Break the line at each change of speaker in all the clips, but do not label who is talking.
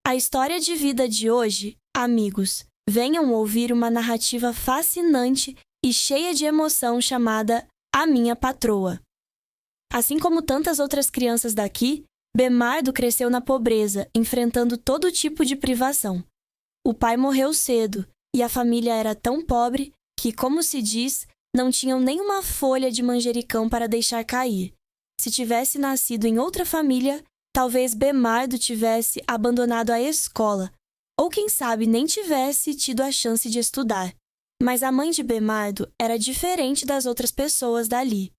A história de vida de hoje, amigos, venham ouvir uma narrativa fascinante e cheia de emoção chamada A Minha Patroa. Assim como tantas outras crianças daqui, Bemardo cresceu na pobreza, enfrentando todo tipo de privação. O pai morreu cedo e a família era tão pobre que, como se diz, não tinham nenhuma folha de manjericão para deixar cair. Se tivesse nascido em outra família, talvez Bemardo tivesse abandonado a escola, ou quem sabe nem tivesse tido a chance de estudar. Mas a mãe de Bemardo era diferente das outras pessoas dali.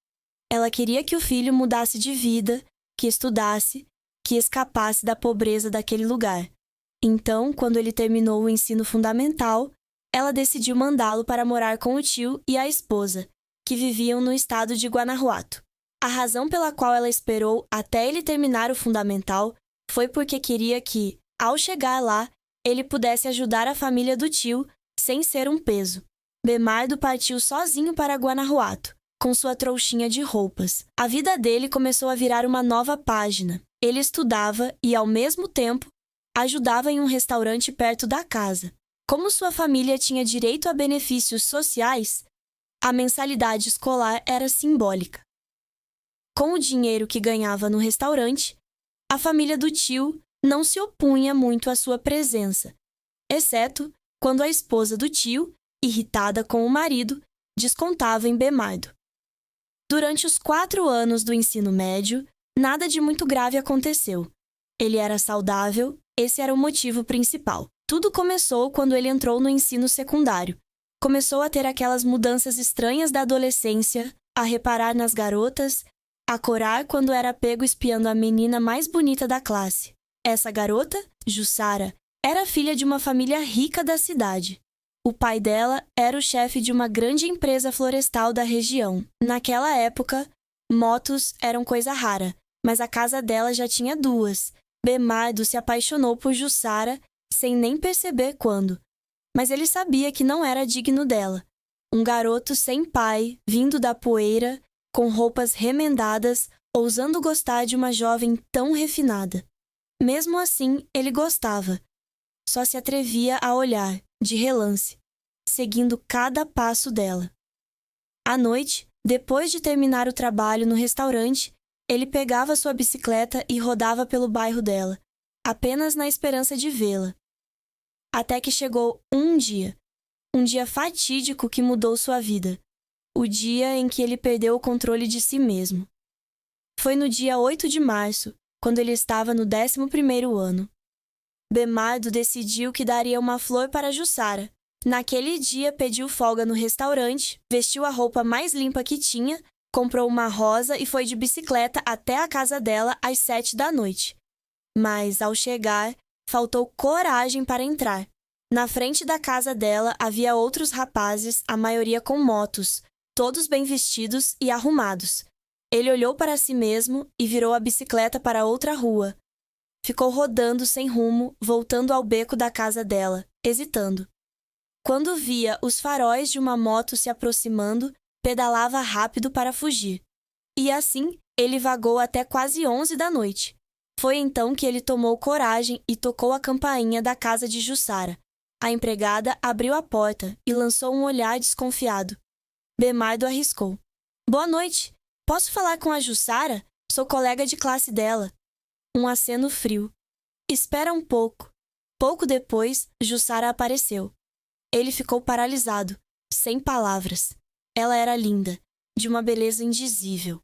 Ela queria que o filho mudasse de vida, que estudasse, que escapasse da pobreza daquele lugar. Então, quando ele terminou o ensino fundamental, ela decidiu mandá-lo para morar com o tio e a esposa, que viviam no estado de Guanajuato. A razão pela qual ela esperou até ele terminar o fundamental foi porque queria que, ao chegar lá, ele pudesse ajudar a família do tio sem ser um peso. Bemardo partiu sozinho para Guanajuato, com sua trouxinha de roupas. A vida dele começou a virar uma nova página. Ele estudava e, ao mesmo tempo, ajudava em um restaurante perto da casa. Como sua família tinha direito a benefícios sociais, a mensalidade escolar era simbólica. Com o dinheiro que ganhava no restaurante, a família do tio não se opunha muito à sua presença, exceto quando a esposa do tio, irritada com o marido, descontava em Bemardo. Durante os 4 anos do ensino médio, nada de muito grave aconteceu. Ele era saudável, esse era o motivo principal. Tudo começou quando ele entrou no ensino secundário. Começou a ter aquelas mudanças estranhas da adolescência, a reparar nas garotas, a corar quando era pego espiando a menina mais bonita da classe. Essa garota, Jussara, era filha de uma família rica da cidade. O pai dela era o chefe de uma grande empresa florestal da região. Naquela época, motos eram coisa rara, mas a casa dela já tinha 2. Bemardo se apaixonou por Jussara sem nem perceber quando. Mas ele sabia que não era digno dela. Um garoto sem pai, vindo da poeira, com roupas remendadas, ousando gostar de uma jovem tão refinada. Mesmo assim, ele gostava. Só se atrevia a olhar, de relance, seguindo cada passo dela. À noite, depois de terminar o trabalho no restaurante, ele pegava sua bicicleta e rodava pelo bairro dela, apenas na esperança de vê-la. Até que chegou um dia fatídico que mudou sua vida, o dia em que ele perdeu o controle de si mesmo. Foi no dia 8 de março, quando ele estava no 11º ano. Bemardo decidiu que daria uma flor para Jussara. Naquele dia pediu folga no restaurante, vestiu a roupa mais limpa que tinha, comprou uma rosa e foi de bicicleta até a casa dela às 7 da noite. Mas, ao chegar, faltou coragem para entrar. Na frente da casa dela havia outros rapazes, a maioria com motos, todos bem vestidos e arrumados. Ele olhou para si mesmo e virou a bicicleta para outra rua. Ficou rodando sem rumo, voltando ao beco da casa dela, hesitando. Quando via os faróis de uma moto se aproximando, pedalava rápido para fugir. E assim, ele vagou até quase 11 da noite. Foi então que ele tomou coragem e tocou a campainha da casa de Jussara. A empregada abriu a porta e lançou um olhar desconfiado. Bemardo arriscou. "Boa noite. Posso falar com a Jussara? Sou colega de classe dela." Um aceno frio. "Espera um pouco." Pouco depois, Jussara apareceu. Ele ficou paralisado, sem palavras. Ela era linda, de uma beleza indizível.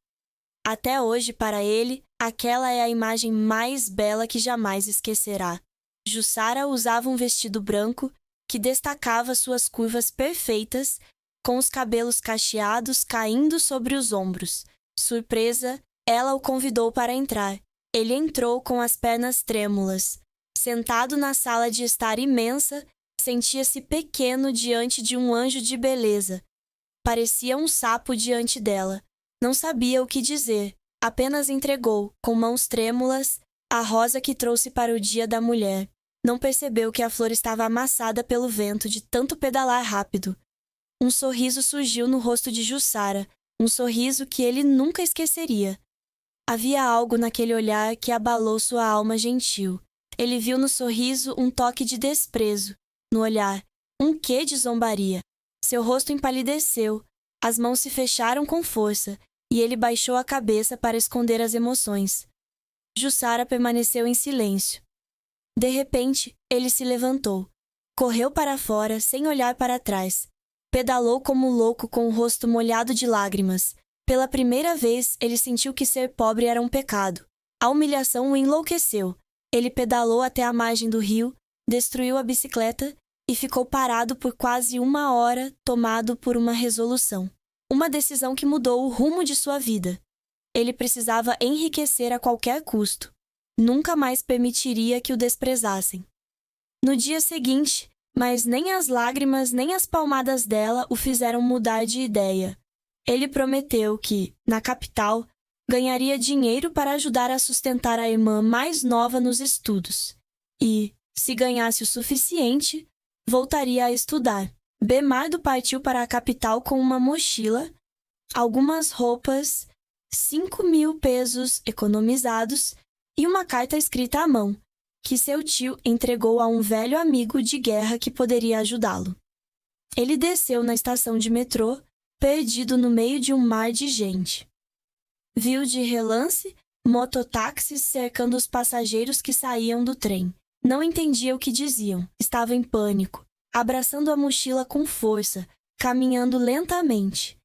Até hoje, para ele, aquela é a imagem mais bela que jamais esquecerá. Jussara usava um vestido branco que destacava suas curvas perfeitas, com os cabelos cacheados caindo sobre os ombros. Surpresa, ela o convidou para entrar. Ele entrou com as pernas trêmulas. Sentado na sala de estar imensa, sentia-se pequeno diante de um anjo de beleza. Parecia um sapo diante dela. Não sabia o que dizer. Apenas entregou, com mãos trêmulas, a rosa que trouxe para o Dia da Mulher. Não percebeu que a flor estava amassada pelo vento de tanto pedalar rápido. Um sorriso surgiu no rosto de Jussara, um sorriso que ele nunca esqueceria. Havia algo naquele olhar que abalou sua alma gentil. ele viu no sorriso um toque de desprezo, no olhar, um quê de zombaria. Seu rosto empalideceu, as mãos se fecharam com força, e ele baixou a cabeça para esconder as emoções. Jussara permaneceu em silêncio. De repente, ele se levantou. Correu para fora, sem olhar para trás. Pedalou como louco com o rosto molhado de lágrimas. Pela primeira vez, ele sentiu que ser pobre era um pecado. A humilhação o enlouqueceu. Ele pedalou até a margem do rio, destruiu a bicicleta e ficou parado por quase 1 hora, tomado por uma resolução. Uma decisão que mudou o rumo de sua vida. Ele precisava enriquecer a qualquer custo. Nunca mais permitiria que o desprezassem. No dia seguinte, mas nem as lágrimas nem as palmadas dela o fizeram mudar de ideia. Ele prometeu que, na capital, ganharia dinheiro para ajudar a sustentar a irmã mais nova nos estudos. E, se ganhasse o suficiente, voltaria a estudar. Bernardo partiu para a capital com uma mochila, algumas roupas, 5.000 pesos economizados e uma carta escrita à mão, que seu tio entregou a um velho amigo de guerra que poderia ajudá-lo. Ele desceu na estação de metrô, perdido no meio de um mar de gente. Viu de relance mototáxis cercando os passageiros que saíam do trem. Não entendia o que diziam. Estava em pânico, abraçando a mochila com força, caminhando lentamente.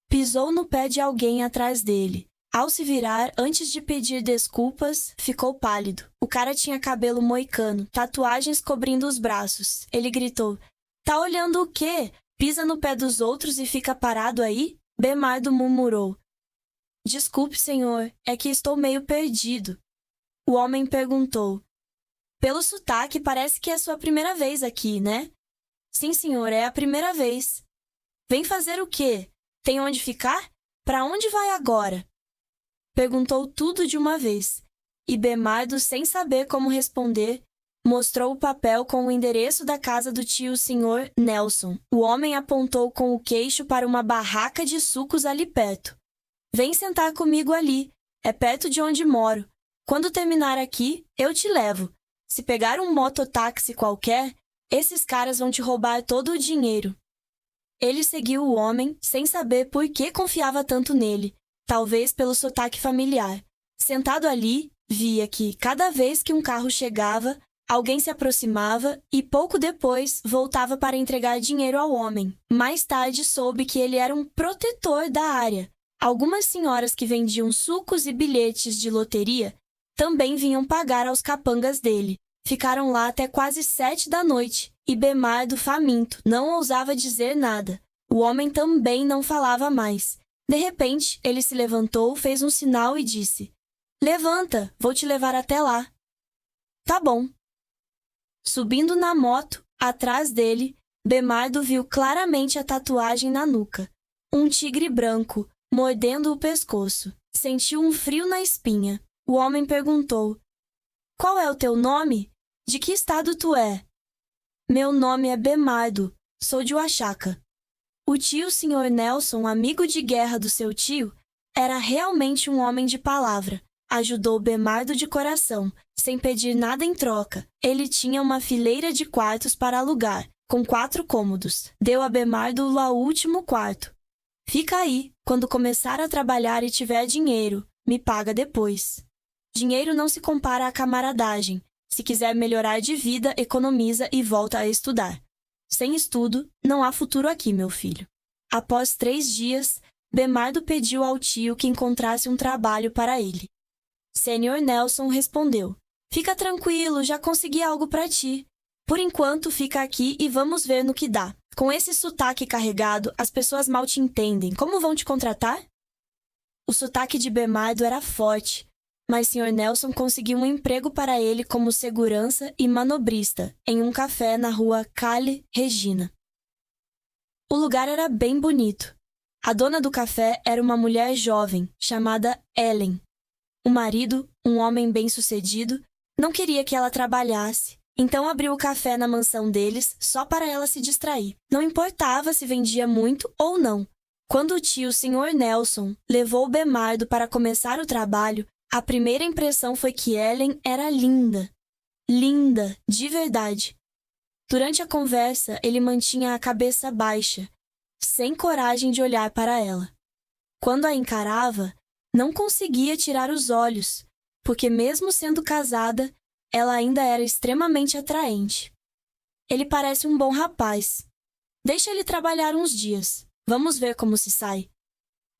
Pisou no pé de alguém atrás dele. Ao se virar, antes de pedir desculpas, ficou pálido. O cara tinha cabelo moicano, tatuagens cobrindo os braços. Ele gritou: "Tá olhando o quê? Pisa no pé dos outros e fica parado aí?" Bernardo murmurou: "Desculpe, senhor, é que estou meio perdido." O homem perguntou: "Pelo sotaque, parece que é sua primeira vez aqui, né?" "Sim, senhor, é a primeira vez." "Vem fazer o quê? Tem onde ficar? Para onde vai agora?" Perguntou tudo de uma vez, e Bernardo, sem saber como responder, mostrou o papel com o endereço da casa do tio Sr. Nelson. O homem apontou com o queixo para uma barraca de sucos ali perto. "Vem sentar comigo ali, é perto de onde moro. Quando terminar aqui, eu te levo. Se pegar um mototáxi qualquer, esses caras vão te roubar todo o dinheiro." Ele seguiu o homem, sem saber por que confiava tanto nele. Talvez pelo sotaque familiar. Sentado ali, via que, cada vez que um carro chegava, alguém se aproximava e, pouco depois, voltava para entregar dinheiro ao homem. Mais tarde soube que ele era um protetor da área. Algumas senhoras que vendiam sucos e bilhetes de loteria também vinham pagar aos capangas dele. Ficaram lá até quase 7 da noite, e Bernardo, faminto, não ousava dizer nada. O homem também não falava mais. De repente, ele se levantou, fez um sinal e disse: "Levanta, vou te levar até lá." "Tá bom." Subindo na moto, atrás dele, Bernardo viu claramente a tatuagem na nuca. Um tigre branco, mordendo o pescoço. Sentiu um frio na espinha. O homem perguntou: "Qual é o teu nome? De que estado tu é?" "Meu nome é Bernardo, sou de Oaxaca." O tio Sr. Nelson, amigo de guerra do seu tio, era realmente um homem de palavra. Ajudou Bernardo de coração, sem pedir nada em troca. Ele tinha uma fileira de quartos para alugar, com 4 cômodos. Deu a Bernardo o último quarto. "Fica aí, quando começar a trabalhar e tiver dinheiro, me paga depois." Dinheiro não se compara à camaradagem. Se quiser melhorar de vida, economiza e volta a estudar. Sem estudo, não há futuro aqui, meu filho. Após 3 dias, Bernardo pediu ao tio que encontrasse um trabalho para ele. Sr. Nelson respondeu: "Fica tranquilo, já consegui algo para ti. Por enquanto, fica aqui e vamos ver no que dá. Com esse sotaque carregado, as pessoas mal te entendem. Como vão te contratar?" O sotaque de Bernardo era forte, mas Sr. Nelson conseguiu um emprego para ele como segurança e manobrista em um café na rua Calle Regina. O lugar era bem bonito. A dona do café era uma mulher jovem, chamada Ellen. O marido, um homem bem-sucedido, não queria que ela trabalhasse, então abriu o café na mansão deles só para ela se distrair. Não importava se vendia muito ou não. Quando o tio Sr. Nelson levou Bernardo para começar o trabalho, a primeira impressão foi que Ellen era linda. linda, de verdade. Durante a conversa, ele mantinha a cabeça baixa, sem coragem de olhar para ela. Quando a encarava, não conseguia tirar os olhos, porque mesmo sendo casada, ela ainda era extremamente atraente. Ele parece um bom rapaz. Deixa ele trabalhar uns dias. Vamos ver como se sai.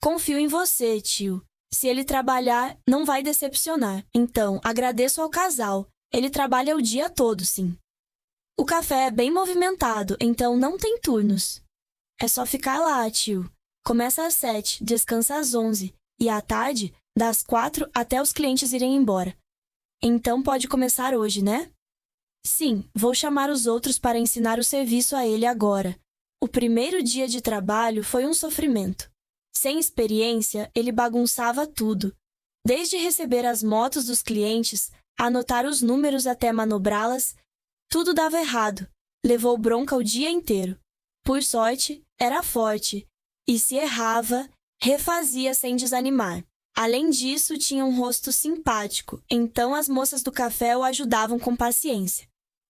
Confio em você, tio. Se ele trabalhar, não vai decepcionar. Então, agradeço ao casal. Ele trabalha o dia todo, sim. O café é bem movimentado, então não tem turnos. É só ficar lá, tio. Começa às 7, descansa às 11. E à tarde, das 4 até os clientes irem embora. Então pode começar hoje, né? Sim, vou chamar os outros para ensinar o serviço a ele agora. O primeiro dia de trabalho foi um sofrimento. Sem experiência, ele bagunçava tudo. Desde receber as motos dos clientes, anotar os números até manobrá-las, tudo dava errado. Levou bronca o dia inteiro. Por sorte, era forte. E se errava, refazia sem desanimar. Além disso, tinha um rosto simpático, então as moças do café o ajudavam com paciência.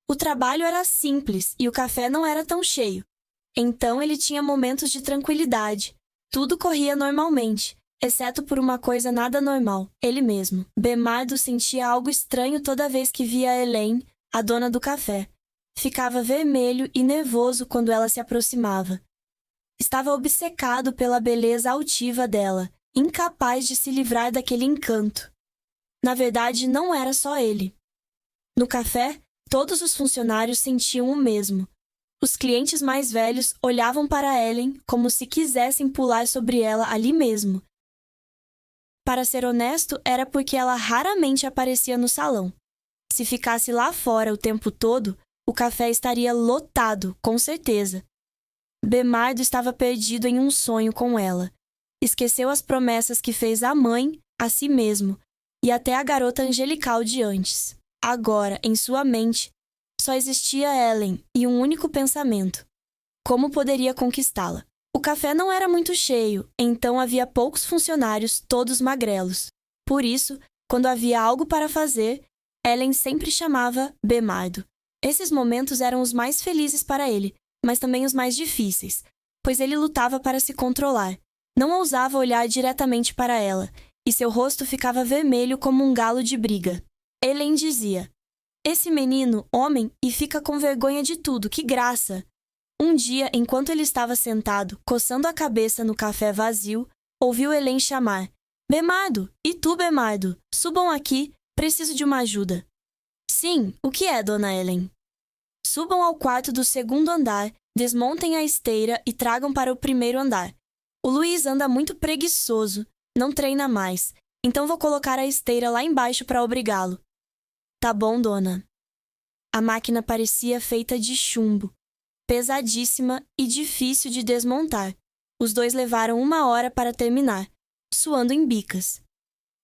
O trabalho era simples e o café não era tão cheio. Então ele tinha momentos de tranquilidade. Tudo corria normalmente, exceto por uma coisa nada normal, ele mesmo. Bernardo sentia algo estranho toda vez que via Hélène, a dona do café. Ficava vermelho e nervoso quando ela se aproximava. Estava obcecado pela beleza altiva dela, incapaz de se livrar daquele encanto. Na verdade, não era só ele. No café, todos os funcionários sentiam o mesmo. Os clientes mais velhos olhavam para Ellen como se quisessem pular sobre ela ali mesmo. Para ser honesto, era porque ela raramente aparecia no salão. Se ficasse lá fora o tempo todo, o café estaria lotado, com certeza. Bernardo estava perdido em um sonho com ela. Esqueceu as promessas que fez à mãe, a si mesmo, e até a garota angelical de antes. Agora, em sua mente, só existia Ellen e um único pensamento: como poderia conquistá-la? O café não era muito cheio, então havia poucos funcionários, todos magrelos. Por isso, quando havia algo para fazer, Ellen sempre chamava Bernardo. Esses momentos eram os mais felizes para ele, mas também os mais difíceis, pois ele lutava para se controlar. Não ousava olhar diretamente para ela, e seu rosto ficava vermelho como um galo de briga. Ellen dizia: "Esse menino, homem, e fica com vergonha de tudo, que graça!" Um dia, enquanto ele estava sentado, coçando a cabeça no café vazio, ouviu Ellen chamar: "Bernardo! E tu, Bernardo? Subam aqui, preciso de uma ajuda." "Sim, o que é, dona Ellen?" "Subam ao quarto do segundo andar, desmontem a esteira e tragam para o primeiro andar. O Luiz anda muito preguiçoso, não treina mais, então vou colocar a esteira lá embaixo para obrigá-lo." "Tá bom, dona." A máquina parecia feita de chumbo, pesadíssima e difícil de desmontar. Os dois levaram 1 hora para terminar, suando em bicas.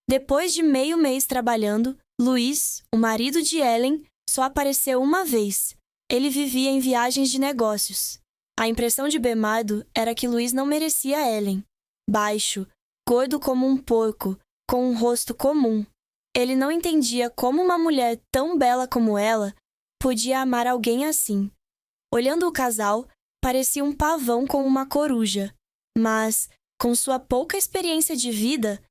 Depois de meio mês trabalhando, Luiz, o marido de Ellen, só apareceu uma vez. Ele vivia em viagens de negócios. A impressão de Bernardo era que Luiz não merecia Ellen. Baixo, gordo como um porco, com um rosto comum. Ele não entendia como uma mulher tão bela como ela podia amar alguém assim. Olhando o casal, parecia um pavão com uma coruja. Mas, com sua pouca experiência de vida,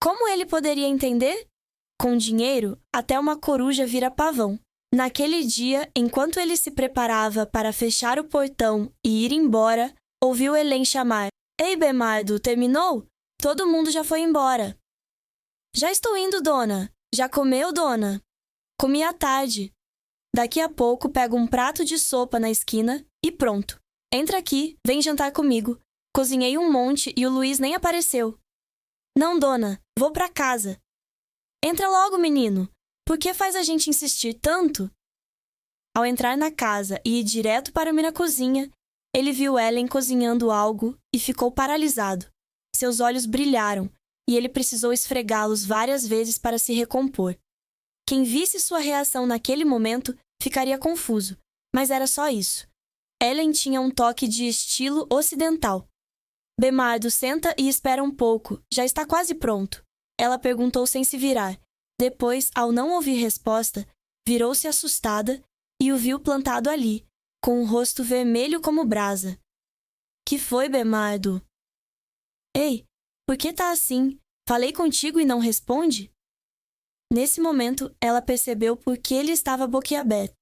como ele poderia entender? Com dinheiro, até uma coruja vira pavão. Naquele dia, enquanto ele se preparava para fechar o portão e ir embora, ouviu Hélène chamar: "Ei, Bernardo, terminou? Todo mundo já foi embora." "Já estou indo, dona." "Já comeu, dona?" "Comi à tarde." "Daqui a pouco pego um prato de sopa na esquina e pronto. Entra aqui, vem jantar comigo. Cozinhei um monte e o Luiz nem apareceu." "Não, dona, vou para casa." "Entra logo, menino. Por que faz a gente insistir tanto?" Ao entrar na casa e ir direto para a cozinha, ele viu Ellen cozinhando algo e ficou paralisado. Seus olhos brilharam e ele precisou esfregá-los várias vezes para se recompor. Quem visse sua reação naquele momento ficaria confuso, mas era só isso. Ellen tinha um toque de estilo ocidental. "Bernardo, senta e espera um pouco, já está quase pronto." Ela perguntou sem se virar. Depois, ao não ouvir resposta, virou-se assustada e o viu plantado ali, com o rosto vermelho como brasa. Que foi, Bernardo? Ei, por que tá assim? Falei contigo e não responde? Nesse momento, ela percebeu por que ele estava boquiaberto.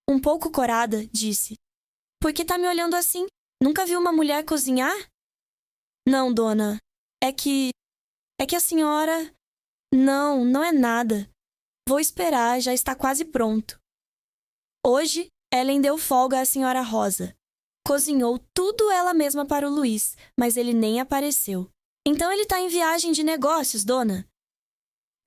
Um pouco corada, disse: Por que tá me olhando assim? Nunca viu uma mulher cozinhar? Não, dona. É que a senhora... Não, não é nada. Vou esperar, já está quase pronto. Hoje, Ellen deu folga à senhora Rosa. Cozinhou tudo ela mesma para o Luiz, mas ele nem apareceu. Então ele tá em viagem de negócios, dona.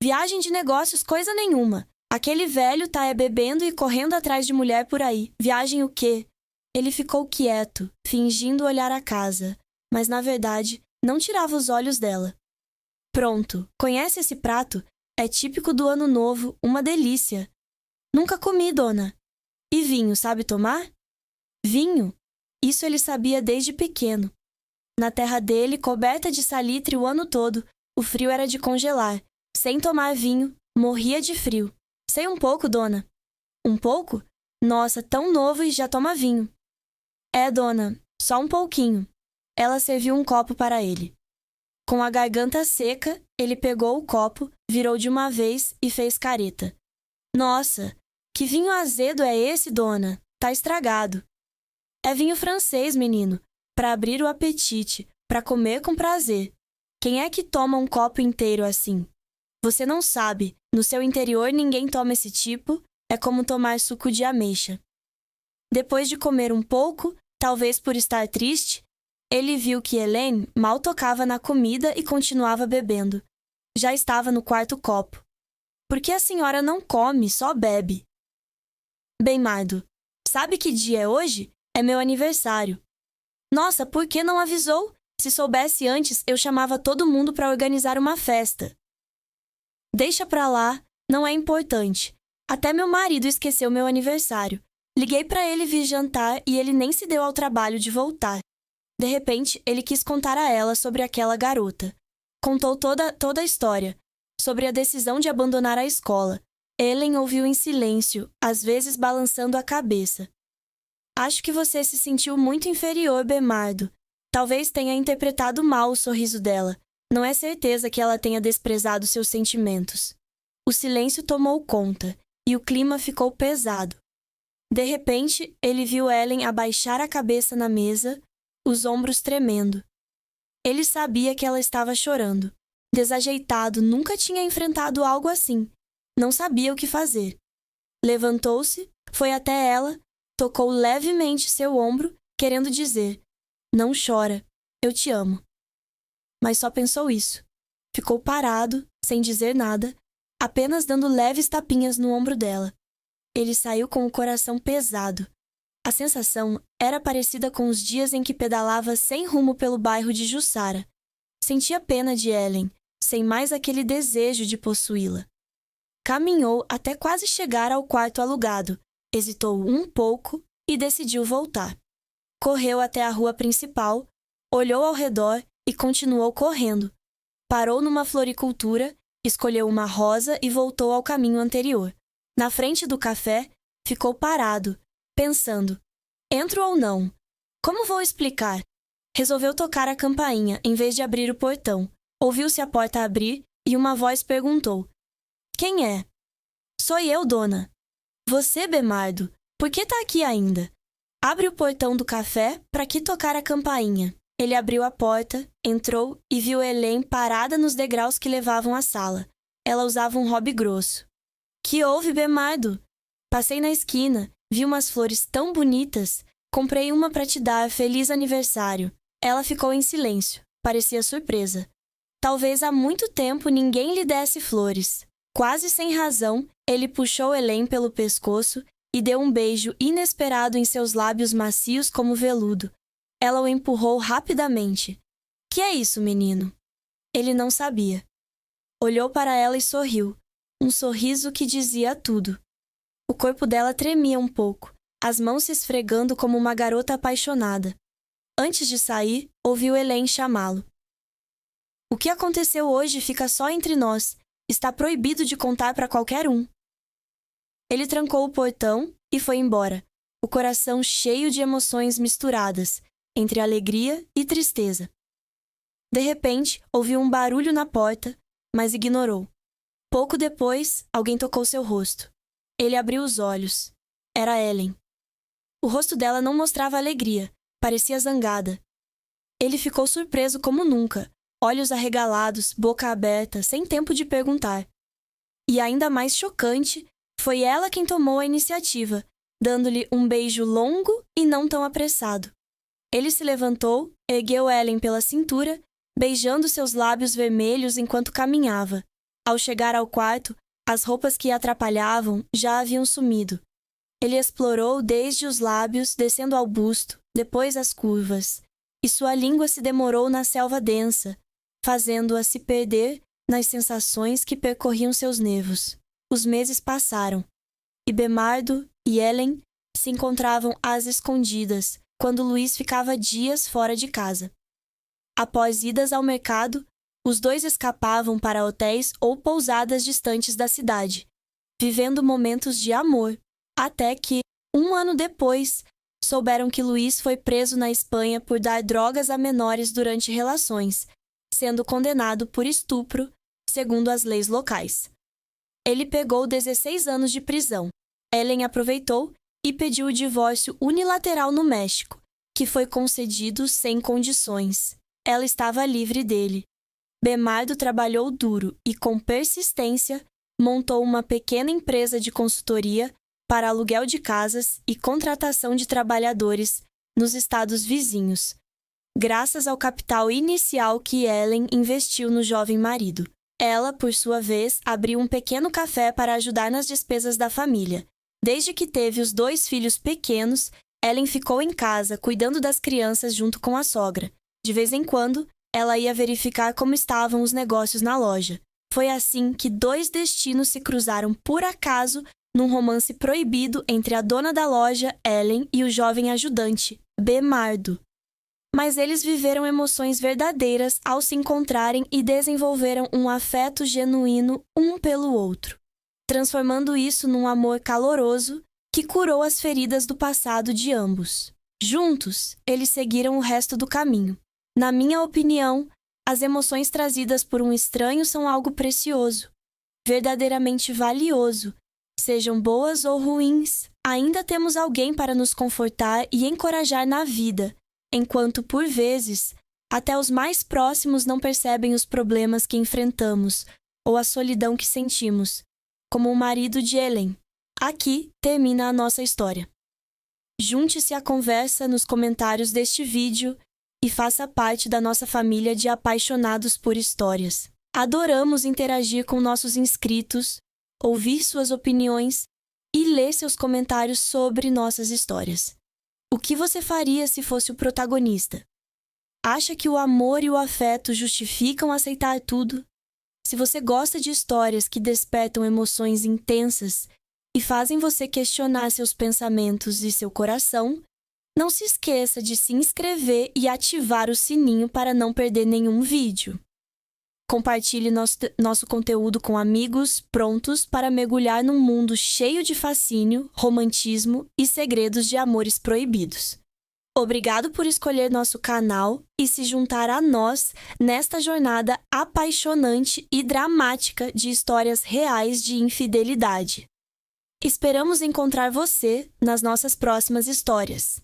Viagem de negócios coisa nenhuma. Aquele velho tá bebendo e correndo atrás de mulher por aí. Viagem o quê? Ele ficou quieto, fingindo olhar a casa, mas na verdade não tirava os olhos dela. Pronto, conhece esse prato? É típico do Ano Novo, uma delícia. Nunca comi, dona. E vinho, sabe tomar? Vinho? Isso ele sabia desde pequeno. Na terra dele, coberta de salitre o ano todo, o frio era de congelar. Sem tomar vinho, morria de frio. Sei um pouco, dona. Um pouco? Nossa, tão novo e já toma vinho. É, dona, só um pouquinho. Ela serviu um copo para ele. Com a garganta seca, ele pegou o copo, virou de uma vez e fez careta. Nossa, que vinho azedo é esse, dona? Tá estragado. É vinho francês, menino, para abrir o apetite, para comer com prazer. Quem é que toma um copo inteiro assim? Você não sabe, no seu interior ninguém toma esse tipo, é como tomar suco de ameixa. Depois de comer um pouco, talvez por estar triste, ele viu que Helene mal tocava na comida e continuava bebendo. Já estava no quarto copo. Por que a senhora não come, só bebe? Bernardo, sabe que dia é hoje? É meu aniversário. Nossa, por que não avisou? Se soubesse antes, eu chamava todo mundo para organizar uma festa. Deixa pra lá, não é importante. Até meu marido esqueceu meu aniversário. Liguei para ele vir jantar e ele nem se deu ao trabalho de voltar. De repente, ele quis contar a ela sobre aquela garota. Contou toda a história, sobre a decisão de abandonar a escola. Ellen ouviu em silêncio, às vezes balançando a cabeça. Acho que você se sentiu muito inferior, Bernardo. Talvez tenha interpretado mal o sorriso dela. Não é certeza que ela tenha desprezado seus sentimentos. O silêncio tomou conta, e o clima ficou pesado. De repente, ele viu Ellen abaixar a cabeça na mesa, os ombros tremendo. Ele sabia que ela estava chorando. Desajeitado, nunca tinha enfrentado algo assim. Não sabia o que fazer. Levantou-se, foi até ela, tocou levemente seu ombro, querendo dizer: Não chora, eu te amo. Mas só pensou isso. Ficou parado, sem dizer nada, apenas dando leves tapinhas no ombro dela. Ele saiu com o coração pesado. A sensação era parecida com os dias em que pedalava sem rumo pelo bairro de Jussara. Sentia pena de Ellen, sem mais aquele desejo de possuí-la. Caminhou até quase chegar ao quarto alugado, hesitou um pouco e decidiu voltar. Correu até a rua principal, olhou ao redor e continuou correndo. Parou numa floricultura, escolheu uma rosa e voltou ao caminho anterior. Na frente do café, ficou parado, pensando: entro ou não? Como vou explicar? Resolveu tocar a campainha em vez de abrir o portão. Ouviu-se a porta abrir e uma voz perguntou: Quem é? Sou eu, dona. Você, Bernardo, por que tá aqui ainda? Abre o portão do café para que tocar a campainha. Ele abriu a porta, entrou e viu Helene parada nos degraus que levavam à sala. Ela usava um robe grosso. Que houve, Bernardo? Passei na esquina, vi umas flores tão bonitas. Comprei uma para te dar, feliz aniversário. Ela ficou em silêncio, parecia surpresa. Talvez há muito tempo ninguém lhe desse flores. Quase sem razão, ele puxou Helene pelo pescoço e deu um beijo inesperado em seus lábios macios como veludo. Ela o empurrou rapidamente. Que é isso, menino? Ele não sabia. Olhou para ela e sorriu. Um sorriso que dizia tudo. O corpo dela tremia um pouco, as mãos se esfregando como uma garota apaixonada. Antes de sair, ouviu Helene chamá-lo. O que aconteceu hoje fica só entre nós. Está proibido de contar para qualquer um. Ele trancou o portão e foi embora, o coração cheio de emoções misturadas, entre alegria e tristeza. De repente, ouviu um barulho na porta, mas ignorou. Pouco depois, alguém tocou seu rosto. Ele abriu os olhos. Era Ellen. O rosto dela não mostrava alegria, parecia zangada. Ele ficou surpreso como nunca, olhos arregalados, boca aberta, sem tempo de perguntar. E ainda mais chocante, foi ela quem tomou a iniciativa, dando-lhe um beijo longo e não tão apressado. Ele se levantou, ergueu Ellen pela cintura, beijando seus lábios vermelhos enquanto caminhava. Ao chegar ao quarto, as roupas que a atrapalhavam já haviam sumido. Ele explorou desde os lábios, descendo ao busto, depois as curvas, e sua língua se demorou na selva densa, fazendo-a se perder nas sensações que percorriam seus nervos. Os meses passaram, e Bemardo e Ellen se encontravam às escondidas, quando Luís ficava dias fora de casa. Após idas ao mercado, os dois escapavam para hotéis ou pousadas distantes da cidade, vivendo momentos de amor, até que, 1 ano depois, souberam que Luís foi preso na Espanha por dar drogas a menores durante relações, sendo condenado por estupro, segundo as leis locais. Ele pegou 16 anos de prisão. Ellen aproveitou e pediu o divórcio unilateral no México, que foi concedido sem condições. Ela estava livre dele. Bemardo trabalhou duro e, com persistência, montou uma pequena empresa de consultoria para aluguel de casas e contratação de trabalhadores nos estados vizinhos, graças ao capital inicial que Ellen investiu no jovem marido. Ela, por sua vez, abriu um pequeno café para ajudar nas despesas da família. Desde que teve os 2 filhos pequenos, Ellen ficou em casa, cuidando das crianças junto com a sogra. De vez em quando, ela ia verificar como estavam os negócios na loja. Foi assim que 2 destinos se cruzaram por acaso num romance proibido entre a dona da loja, Ellen, e o jovem ajudante, Bemardo. Mas eles viveram emoções verdadeiras ao se encontrarem e desenvolveram um afeto genuíno um pelo outro, transformando isso num amor caloroso que curou as feridas do passado de ambos. Juntos, eles seguiram o resto do caminho. Na minha opinião, as emoções trazidas por um estranho são algo precioso, verdadeiramente valioso. Sejam boas ou ruins, ainda temos alguém para nos confortar e encorajar na vida, enquanto, por vezes, até os mais próximos não percebem os problemas que enfrentamos ou a solidão que sentimos, como o marido de Ellen. Aqui termina a nossa história. Junte-se à conversa nos comentários deste vídeo e faça parte da nossa família de apaixonados por histórias. Adoramos interagir com nossos inscritos, ouvir suas opiniões e ler seus comentários sobre nossas histórias. O que você faria se fosse o protagonista? Acha que o amor e o afeto justificam aceitar tudo? Se você gosta de histórias que despertam emoções intensas e fazem você questionar seus pensamentos e seu coração, não se esqueça de se inscrever e ativar o sininho para não perder nenhum vídeo. Compartilhe nosso conteúdo com amigos prontos para mergulhar num mundo cheio de fascínio, romantismo e segredos de amores proibidos. Obrigado por escolher nosso canal e se juntar a nós nesta jornada apaixonante e dramática de histórias reais de infidelidade. Esperamos encontrar você nas nossas próximas histórias.